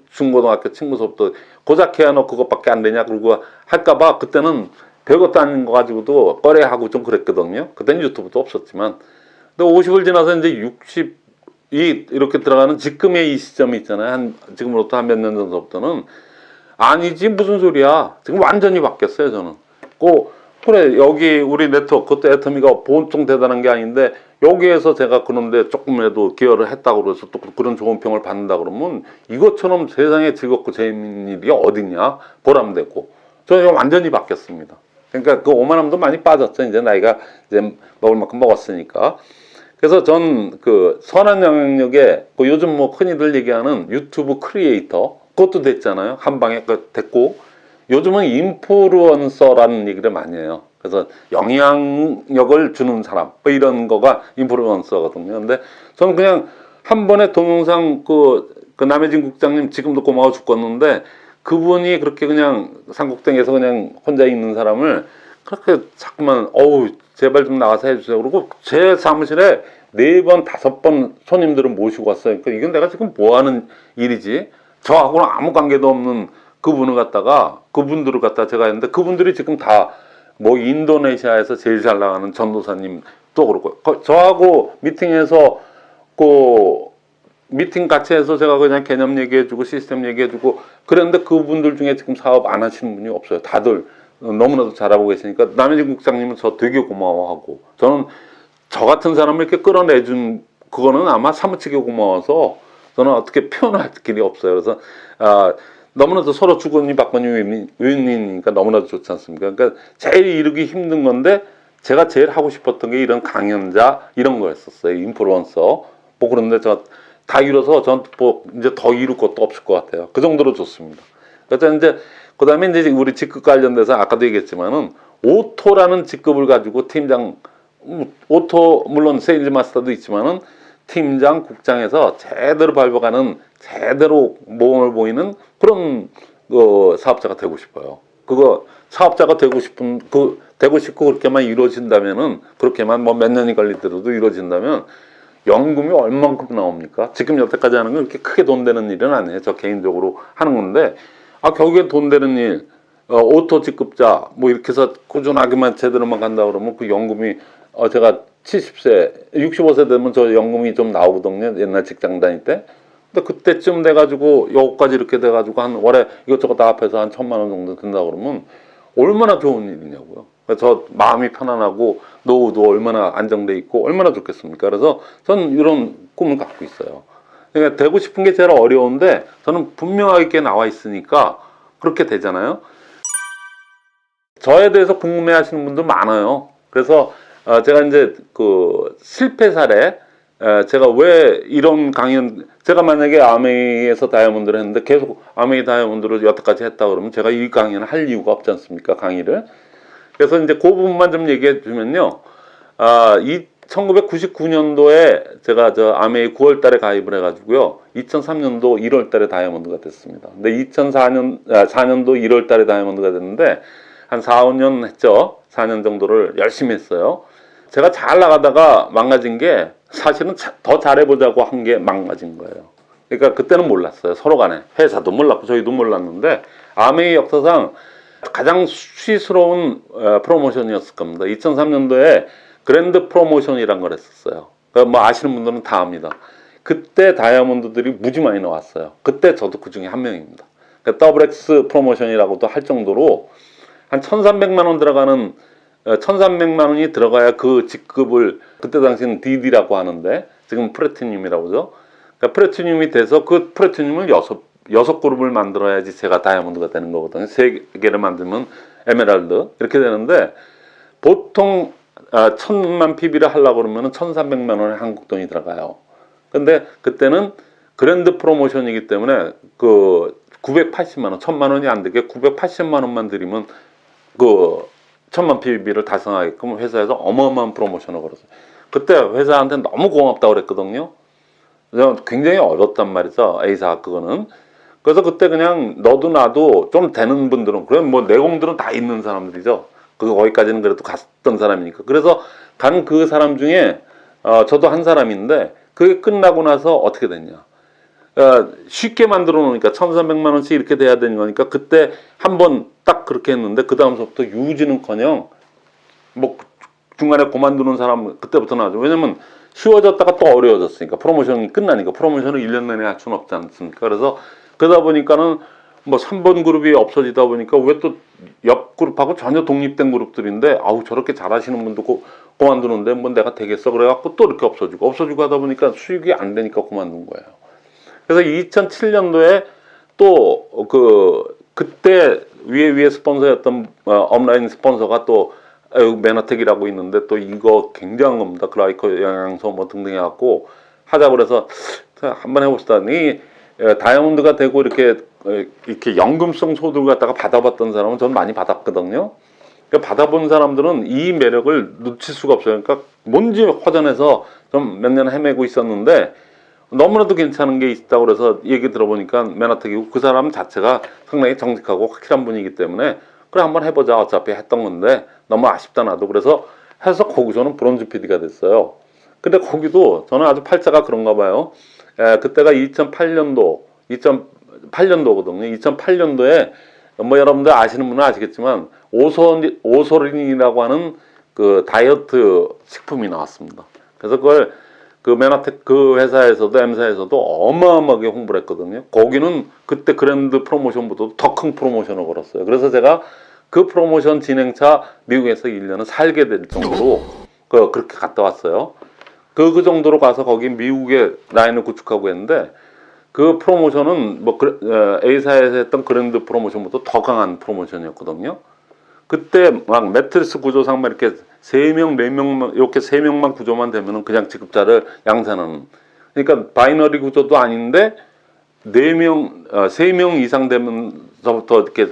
중고등학교 친구서부터 고작해야 너 그것밖에 안 되냐 그러고 할까봐 그때는 별것도 아닌 거 가지고도 꺼려하고 좀 그랬거든요. 그때는 유튜브도 없었지만 근데 50을 지나서 이제 60이 이렇게 들어가는 지금의 이 시점이 있잖아요. 지금으로부터 한 몇 년 전부터는 아니지 무슨 소리야. 지금 완전히 바뀌었어요. 저는 그래 여기 우리 네트워크 그것도 애터미가 보통 대단한 게 아닌데 여기에서 제가 그런데 조금이라도 기여를 했다고 그래서 또 그런 좋은 평을 받는다 그러면 이것처럼 세상에 즐겁고 재밌는 일이 어딨냐 보람되고 저는 완전히 바뀌었습니다. 그러니까 그 오만함도 많이 빠졌죠. 이제 나이가 이제 먹을 만큼 먹었으니까. 그래서 전 그 선한 영향력에 요즘 뭐 흔히들 얘기하는 유튜브 크리에이터 그것도 됐잖아요. 한 방에 됐고 요즘은 인플루언서라는 얘기를 많이 해요. 그래서 영향력을 주는 사람 뭐 이런 거가 인플루언서거든요. 근데 저는 그냥 한 번에 동영상 그 남해진 국장님 지금도 고마워 죽겠는데 그분이 그렇게 그냥 산곡동에서 그냥 혼자 있는 사람을 그렇게 자꾸만 제발 좀 나가서 해주세요. 그리고 제 사무실에 4번 5번 손님들을 모시고 왔어요. 그러니까 이건 내가 지금 뭐 하는 일이지? 저하고는 아무 관계도 없는 그분들을 갖다 제가 했는데 그분들이 지금 다 뭐 인도네시아에서 제일 잘 나가는 전도사님 또 그렇고 저하고 미팅해서 미팅 같이 해서 제가 그냥 개념 얘기해주고 시스템 얘기해주고 그랬는데 그분들 중에 지금 사업 안 하시는 분이 없어요. 다들 너무나도 잘하고 계시니까 남해진 국장님은 저 되게 고마워하고 저는 저 같은 사람을 이렇게 끌어내준 그거는 아마 사무치게 고마워서 저는 어떻게 표현할 길이 없어요. 그래서 너무나도 서로 주거니 받거니 윈윈이니까 너무나도 좋지 않습니까? 그러니까 제일 이루기 힘든 건데 제가 제일 하고 싶었던 게 이런 강연자 이런 거였었어요. 인플루언서 뭐 그런데 저 다 이뤄서 전 뭐 이제 더 이룰 것도 없을 것 같아요. 그 정도로 좋습니다. 그래서 이제 그다음에 이제 우리 직급 관련돼서 아까도 얘기했지만은 오토라는 직급을 가지고 팀장 오토 물론 세일즈 마스터도 있지만은 팀장, 국장에서 제대로 밟아가는 제대로 모험을 보이는 그런 사업자가 되고 싶어요. 그거 사업자가 되고 싶고 그렇게만 이루어진다면은 그렇게만 뭐 몇 년이 걸리더라도 이루어진다면 연금이 얼만큼 나옵니까? 지금 여태까지 하는 건 그렇게 크게 돈 되는 일은 아니에요. 저 개인적으로 하는 건데 결국에 돈 되는 일 오토 직급자 뭐 이렇게 해서 꾸준하게만 제대로만 간다 그러면 그 연금이 제가 70세, 65세 되면 저 연금이 좀 나오거든요. 옛날 직장 다닐 때. 근데 그때쯤 돼가지고 여기까지 이렇게 돼가지고 한 월에 이것저것 다 합해서 한 1,000만 원 정도 든다 그러면 얼마나 좋은 일이냐고요. 저 마음이 편안하고 노후도 얼마나 안정돼 있고 얼마나 좋겠습니까? 그래서 저는 이런 꿈을 갖고 있어요. 그러니까 되고 싶은 게 제일 어려운데 저는 분명하게 나와 있으니까 그렇게 되잖아요. 저에 대해서 궁금해하시는 분들 많아요. 그래서 제가 이제 그 실패 사례 제가 왜 이런 강연 제가 만약에 아메이에서 다이아몬드를 했는데 계속 아메이 다이아몬드를 여태까지 했다 그러면 제가 이 강연을 할 이유가 없지 않습니까? 강의를. 그래서 이제 그 부분만 좀 얘기해 주면요. 1999년도에 제가 저 아메이 9월 달에 가입을 해가지고요. 2003년도 1월 달에 다이아몬드가 됐습니다. 근데 4년도 1월 달에 다이아몬드가 됐는데 한 4, 5년 했죠. 4년 정도를 열심히 했어요. 제가 잘 나가다가 망가진 게 사실은 더 잘해보자고 한 게 망가진 거예요. 그러니까 그때는 몰랐어요. 서로 간에. 회사도 몰랐고 저희도 몰랐는데 아메이 역사상 가장 수치스러운 프로모션이었을 겁니다. 2003년도에 그랜드 프로모션이란 걸 했었어요. 그러니까 뭐 아시는 분들은 다 압니다. 그때 다이아몬드들이 무지 많이 나왔어요. 그때 저도 그 중에 한 명입니다. 그러니까 더블 X 프로모션이라고도 할 정도로 한 1,300만 원 들어가는 1,300만 원이 들어가야 그 직급을 그때 당시는 DD라고 하는데 지금 플래티늄이라고 하죠. 그러니까 플래티늄이 돼서 그 플래티늄을 여섯 그룹을 만들어야지 제가 다이아몬드가 되는 거거든요. 3개를 만들면 에메랄드 이렇게 되는데 보통 1,000만 PB를 하려고 그러면 1,300만 원의 한국 돈이 들어가요. 근데 그때는 그랜드 프로모션이기 때문에 그 980만 원, 1,000만 원이 안 되게 980만 원만 드리면 그 1,000만 PB를 달성하게끔 회사에서 어마어마한 프로모션을 걸었어요. 그때 회사한테 너무 고맙다고 그랬거든요. 굉장히 어렵단 말이죠. A사 그거는. 그래서 그때 그냥 너도 나도 좀 되는 분들은 그래 뭐 내공들은 다 있는 사람들이죠. 거기까지는 그래도 갔던 사람이니까. 그래서 간 그 사람 중에 저도 한 사람인데 그게 끝나고 나서 어떻게 됐냐. 쉽게 만들어 놓으니까 1,300만 원씩 이렇게 돼야 되는 거니까 그때 한번 딱 그렇게 했는데 그 다음서부터 유지는커녕 뭐 중간에 그만두는 사람 그때부터 나죠. 왜냐면 쉬워졌다가 또 어려워졌으니까 프로모션이 끝나니까 프로모션을 1년 내내 할 수는 없지 않습니까? 그래서 그러다 보니까는 뭐 3번 그룹이 없어지다 보니까 왜 또 옆 그룹하고 전혀 독립된 그룹들인데 아우 저렇게 잘하시는 분도 그만두는데 뭐 내가 되겠어 그래갖고 또 이렇게 없어지고 하다 보니까 수익이 안 되니까 그만둔 거예요. 그래서 2007년도에 또 그때 위에 스폰서였던 업라인 스폰서가 또 메나텍이라고 있는데 또 이거 굉장한 겁니다. 글라이커 영양소 뭐 등등 해갖고 하자고 그래서 한번 해봅시다. 이 다이아몬드가 되고 이렇게 연금성 소득을 갖다가 받아봤던 사람은 전 많이 받았거든요. 그러니까 받아본 사람들은 이 매력을 놓칠 수가 없어요. 그러니까 뭔지 허전해서 좀 몇 년 헤매고 있었는데 너무나도 괜찮은 게 있다고 그래서 얘기 들어보니까 메나텍이고 그 사람 자체가 상당히 정직하고 확실한 분이기 때문에 그래 한번 해보자 어차피 했던 건데 너무 아쉽다 나도 그래서 해서 거기서는 브론즈 PD가 됐어요. 근데 거기도 저는 아주 팔자가 그런가 봐요. 그때가 2008년도거든요. 2008년도에 뭐 여러분들 아시는 분은 아시겠지만 오소린이라고 하는 그 다이어트 식품이 나왔습니다. 그래서 그걸 그 메나텍 그 회사에서도 M사에서도 어마어마하게 홍보를 했거든요. 거기는 그때 그랜드 프로모션보다도 더 큰 프로모션을 걸었어요. 그래서 제가 그 프로모션 진행차 미국에서 1년을 살게 될 정도로 그렇게 갔다 왔어요. 그 정도로 가서 거기 미국의 라인을 구축하고 했는데 그 프로모션은 뭐 A사에서 했던 그랜드 프로모션보다 더 강한 프로모션이었거든요. 그때 막 매트리스 구조상 막 이렇게 3명, 4명 이렇게 3명만 구조만 되면은 그냥 직급자를 양산하는. 그러니까 바이너리 구조도 아닌데 3명 이상 되면서부터 이렇게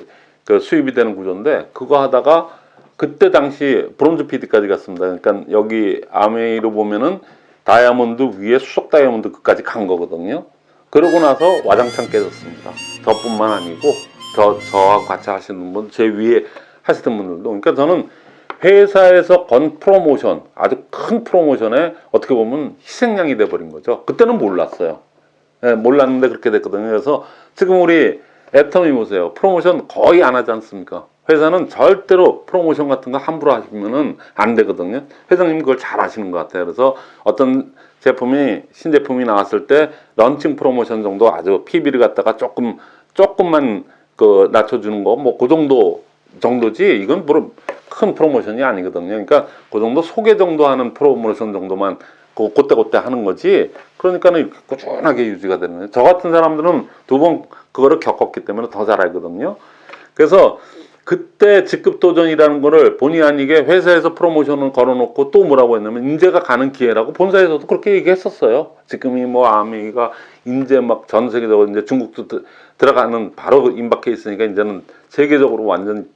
수입이 되는 구조인데 그거 하다가 그때 당시 브론즈 PD까지 갔습니다. 그러니까 여기 아메이로 보면은 다이아몬드 위에 수석 다이아몬드 끝까지 간 거거든요. 그러고 나서 와장창 깨졌습니다. 저뿐만 아니고 저하고 같이 하시는 분, 제 위에 하시던 분들도. 그러니까 저는 회사에서 건 프로모션, 아주 큰 프로모션에 어떻게 보면 희생양이 돼버린 거죠. 그때는 몰랐어요. 몰랐는데 그렇게 됐거든요. 그래서 지금 우리 애터미 보세요. 프로모션 거의 안 하지 않습니까? 회사는 절대로 프로모션 같은 거 함부로 하시면은 안 되거든요. 회장님 그걸 잘 하시는 것 같아요. 그래서 어떤 신제품이 나왔을 때 런칭 프로모션 정도 아주 PB를 갖다가 조금만 낮춰주는 거, 뭐 그 정도지, 이건 뭐 큰 프로모션이 아니거든요. 그러니까 그 정도 소개 정도 하는 프로모션 정도만 그때 하는 거지. 그러니까는 꾸준하게 유지가 되는 거예요. 저 같은 사람들은 2번 그거를 겪었기 때문에 더 잘 알거든요. 그래서 그때 직급 도전이라는 거를 본의 아니게 회사에서 프로모션을 걸어놓고 또 뭐라고 했냐면 인재가 가는 기회라고 본사에서도 그렇게 얘기했었어요. 지금이 뭐 아메이가 인재 막 전 세계적으로 이제 중국도 들어가는 바로 임박해 있으니까 이제는 세계적으로 완전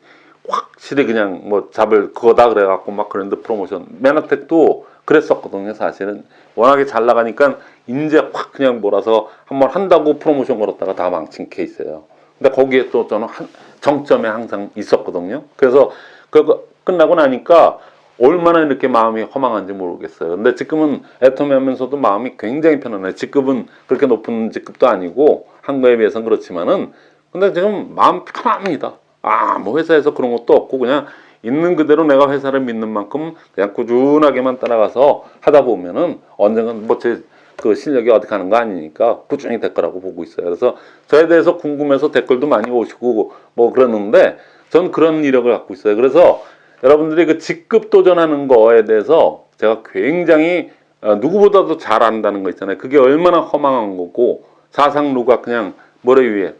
확실히 그냥 뭐 잡을 그거다 그래갖고 막 그런데 프로모션 메나텍도 그랬었거든요. 사실은 워낙에 잘 나가니까 이제 확 그냥 몰아서 한번 한다고 프로모션 걸었다가 다 망친 케이스예요. 근데 거기에 또 저는 정점에 항상 있었거든요. 그래서 그거 끝나고 나니까 얼마나 이렇게 마음이 허망한지 모르겠어요. 근데 지금은 애터미 하면서도 마음이 굉장히 편안해요. 직급은 그렇게 높은 직급도 아니고 한 거에 비해서는 그렇지만은 근데 지금 마음 편합니다. 뭐 회사에서 그런 것도 없고 그냥 있는 그대로 내가 회사를 믿는 만큼 그냥 꾸준하게만 따라가서 하다 보면은 언젠간 뭐 제 그 실력이 어디 가는 거 아니니까 꾸준히 될 거라고 보고 있어요. 그래서 저에 대해서 궁금해서 댓글도 많이 오시고 뭐 그러는데 전 그런 이력을 갖고 있어요. 그래서 여러분들이 그 직급 도전하는 거에 대해서 제가 굉장히 누구보다도 잘 안다는 거 있잖아요. 그게 얼마나 허망한 거고 사상루가 그냥 모래 위에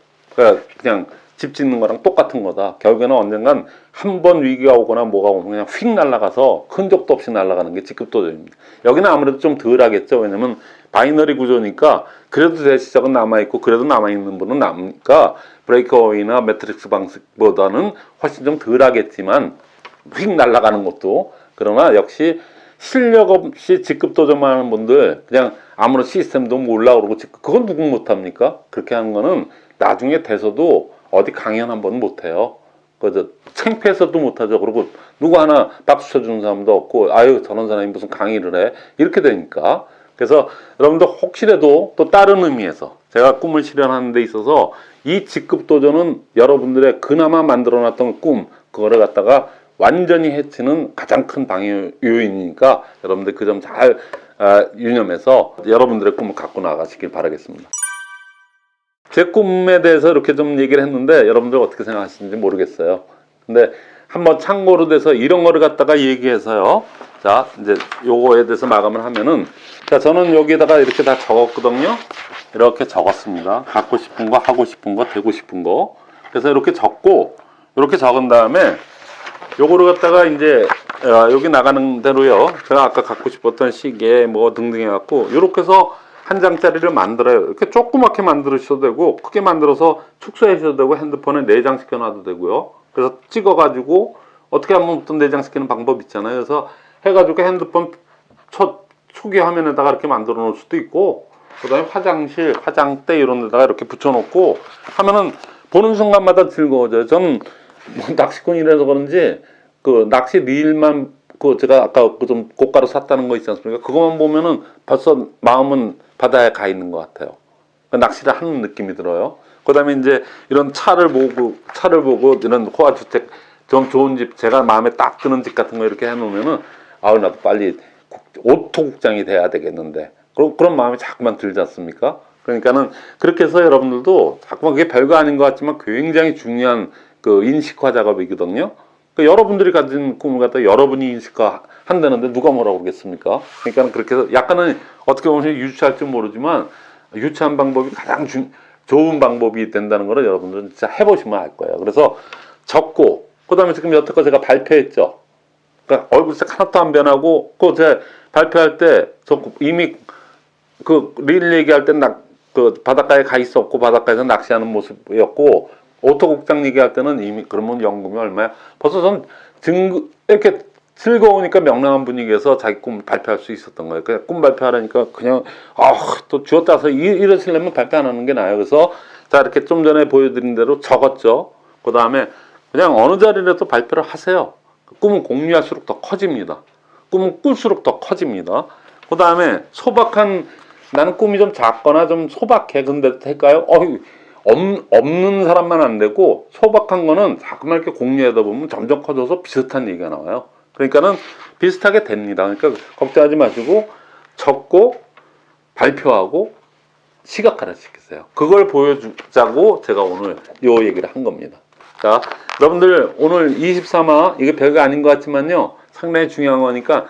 그냥 집 짓는 거랑 똑같은 거다. 결국에는 언젠간 한 번 위기가 오거나 뭐가 오면 그냥 휙 날아가서 흔적도 없이 날아가는 게 직급 도전입니다. 여기는 아무래도 좀 덜 하겠죠. 왜냐면 바이너리 구조니까 그래도 제 시작은 남아있고 그래도 남아있는 분은 남으니까 브레이크어웨이나 매트릭스 방식보다는 훨씬 좀 덜 하겠지만 휙 날아가는 것도 그러나 역시 실력 없이 직급 도전만 하는 분들 그냥 아무런 시스템도 몰라 그러고 그건 누구 못합니까? 그렇게 하는 거는 나중에 돼서도 어디 강연 한 번 못해요. 그저 창피해서도 못하죠. 그리고 누구 하나 박수 쳐주는 사람도 없고 아유 저런 사람이 무슨 강의를 해 이렇게 되니까 그래서 여러분들 혹시라도 또 다른 의미에서 제가 꿈을 실현하는 데 있어서 이 직급 도전은 여러분들의 그나마 만들어놨던 꿈 그거를 갖다가 완전히 해치는 가장 큰 방해 요인이니까 여러분들 그 점 잘 유념해서 여러분들의 꿈을 갖고 나가시길 바라겠습니다. 제 꿈에 대해서 이렇게 좀 얘기를 했는데 여러분들 어떻게 생각하시는지 모르겠어요. 근데 한번 참고로 돼서 이런 거를 갖다가 얘기해서요. 자, 이제 요거에 대해서 마감을 하면은 자, 저는 여기에다가 이렇게 다 적었거든요. 이렇게 적었습니다. 갖고 싶은 거, 하고 싶은 거, 되고 싶은 거. 그래서 이렇게 적고 이렇게 적은 다음에 요거를 갖다가 이제 여기 나가는 대로요. 제가 아까 갖고 싶었던 시계 뭐 등등 해갖고 요렇게 해서 한 장짜리를 만들어요. 이렇게 조그맣게 만드셔도 되고 크게 만들어서 축소하셔도 되고 핸드폰에 내장 시켜놔도 되고요. 그래서 찍어가지고 어떻게 하면 어떤 내장 시키는 방법 있잖아요. 그래서 해가지고 핸드폰 초기 화면에다가 이렇게 만들어 놓을 수도 있고 그 다음에 화장실, 화장대 이런 데다가 이렇게 붙여놓고 하면은 보는 순간마다 즐거워져요. 저는 뭐 낚시꾼이라서 그런지 그 낚시 릴만 그 제가 아까 그 좀 고가로 샀다는 거 있지 않습니까? 그것만 보면은 벌써 마음은 바다에 가 있는 것 같아요. 낚시를 하는 느낌이 들어요. 그다음에 이제 이런 차를 보고 이런 호화주택 좀 좋은 집 제가 마음에 딱 드는 집 같은 거 이렇게 해놓으면은 아우 나도 빨리 오토국장이 돼야 되겠는데 그런 마음이 자꾸만 들지 않습니까? 그러니까는 그렇게 해서 여러분들도 자꾸만 그게 별거 아닌 것 같지만 굉장히 중요한 그 인식화 작업이거든요. 그러니까 여러분들이 가진 꿈을 갖다 여러분이 인식화 한다는데 누가 뭐라고 그러겠습니까? 그러니까 그렇게 해서 약간은 어떻게 보면 유치할지 모르지만 유치한 방법이 가장 좋은 방법이 된다는 거를 여러분들은 진짜 해보시면 알 거예요. 그래서 적고 그다음에 지금 여태껏 제가 발표했죠. 그러니까 얼굴색 하나도 안 변하고 그 제가 발표할 때 저 이미 그 릴 얘기할 때 그 바닷가에 가 있었고 바닷가에서 낚시하는 모습이었고 오토국장 얘기할 때는 이미 그러면 연금이 얼마야? 벌써 전 이렇게 즐거우니까 명랑한 분위기에서 자기 꿈 발표할 수 있었던 거예요. 그냥 꿈 발표하라니까 그냥 또 쥐어짜서 이러시려면 발표 안 하는 게 나아요. 그래서 자 이렇게 좀 전에 보여드린 대로 적었죠. 그 다음에 그냥 어느 자리라도 발표를 하세요. 꿈은 공유할수록 더 커집니다. 꿈은 꿀수록 더 커집니다. 그 다음에 나는 꿈이 좀 작거나 좀 소박해. 근데 될까요? 없는 사람만 안 되고 소박한 거는 자꾸만 이렇게 공유하다 보면 점점 커져서 비슷한 얘기가 나와요. 그러니까는 비슷하게 됩니다. 그러니까 걱정하지 마시고 적고 발표하고 시각화를 시키세요. 그걸 보여주자고 제가 오늘 요 얘기를 한 겁니다. 자, 여러분들 오늘 23화 이게 별거 아닌 것 같지만요. 상당히 중요한 거니까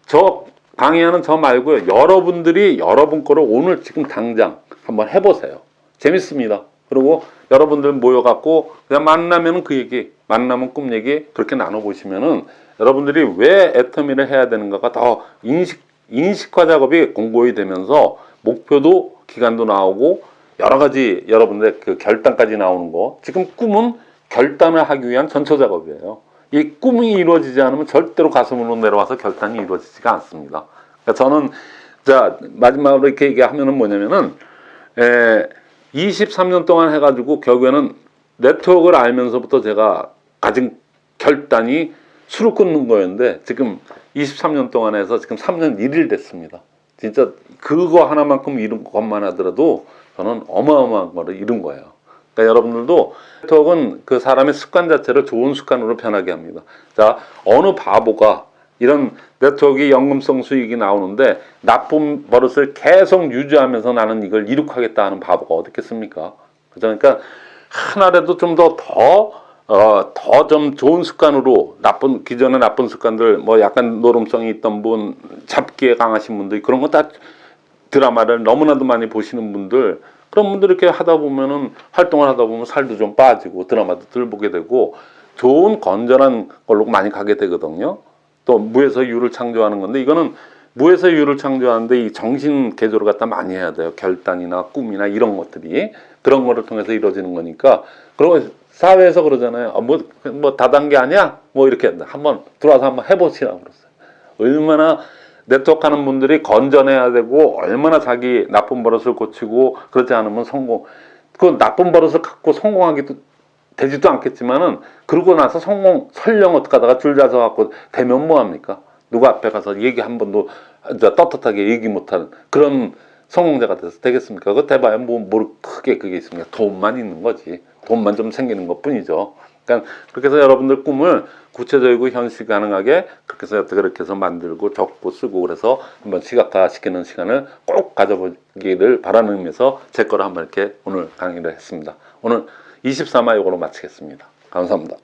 저 강의하는 저 말고요. 여러분들이 여러분 거를 오늘 지금 당장 한번 해보세요. 재밌습니다. 그리고 여러분들 모여갖고 그냥 만나면 그 얘기, 만나면 꿈 얘기 그렇게 나눠보시면은 여러분들이 왜 애터미를 해야 되는가가 더 인식화 작업이 공고히 되면서 목표도 기간도 나오고 여러 가지 여러분들의 그 결단까지 나오는 거. 지금 꿈은 결단을 하기 위한 전처 작업이에요. 이 꿈이 이루어지지 않으면 절대로 가슴으로 내려와서 결단이 이루어지지가 않습니다. 그러니까 저는 자 마지막으로 이렇게 얘기하면은 뭐냐면은 23년 동안 해가지고 결국에는 네트워크를 알면서부터 제가 가진 결단이 술을 끊는 거였는데 지금 23년 동안 해서 지금 3년 1일 됐습니다. 진짜 그거 하나만큼 이룬 것만 하더라도 저는 어마어마한 거를 이룬 거예요. 그러니까 여러분들도 네트워크는 그 사람의 습관 자체를 좋은 습관으로 변하게 합니다. 자, 어느 바보가 이런 네트워크의 연금성 수익이 나오는데 나쁜 버릇을 계속 유지하면서 나는 이걸 이룩하겠다 하는 바보가 어디 있겠습니까? 그러니까 하나라도 좀 더 좀 좋은 습관으로 기존의 나쁜 습관들 뭐 약간 노름성이 있던 분, 잡기에 강하신 분들 그런 거 다 드라마를 너무나도 많이 보시는 분들 그런 분들 이렇게 하다 보면은 활동을 하다 보면 살도 좀 빠지고 드라마도 덜 보게 되고 좋은 건전한 걸로 많이 가게 되거든요. 또 무에서 유를 창조하는 건데 이거는 무에서 유를 창조하는데 이 정신 개조를 갖다 많이 해야 돼요. 결단이나 꿈이나 이런 것들이 그런 거를 통해서 이루어지는 거니까. 그리고 사회에서 그러잖아요. 뭐 다단계 아니야? 뭐 이렇게 한번 들어와서 한번 해보시라고 그랬어요. 얼마나 네트워크 하는 분들이 건전해야 되고 얼마나 자기 나쁜 버릇을 고치고 그렇지 않으면 그 나쁜 버릇을 갖고 성공하기도 되지도 않겠지만은 그러고 나서 설령 어떻게 하다가 줄 잡아 갖고 되면 뭐합니까? 누구 앞에 가서 얘기 한 번도 떳떳하게 얘기 못하는 그런 성공자가 돼서 되겠습니까? 그거 대봐야 뭘 크게 그게 있습니까? 돈만 있는 거지. 돈만 좀 생기는 것 뿐이죠. 그러니까 그렇게 해서 여러분들 꿈을 구체적이고 현실 가능하게 그렇게 해서 그렇게 해서 만들고 적고 쓰고 그래서 한번 시각화 시키는 시간을 꼭 가져보기를 바라는 의미에서 제 거를 한번 이렇게 오늘 강의를 했습니다. 오늘 23화 이걸로 마치겠습니다. 감사합니다.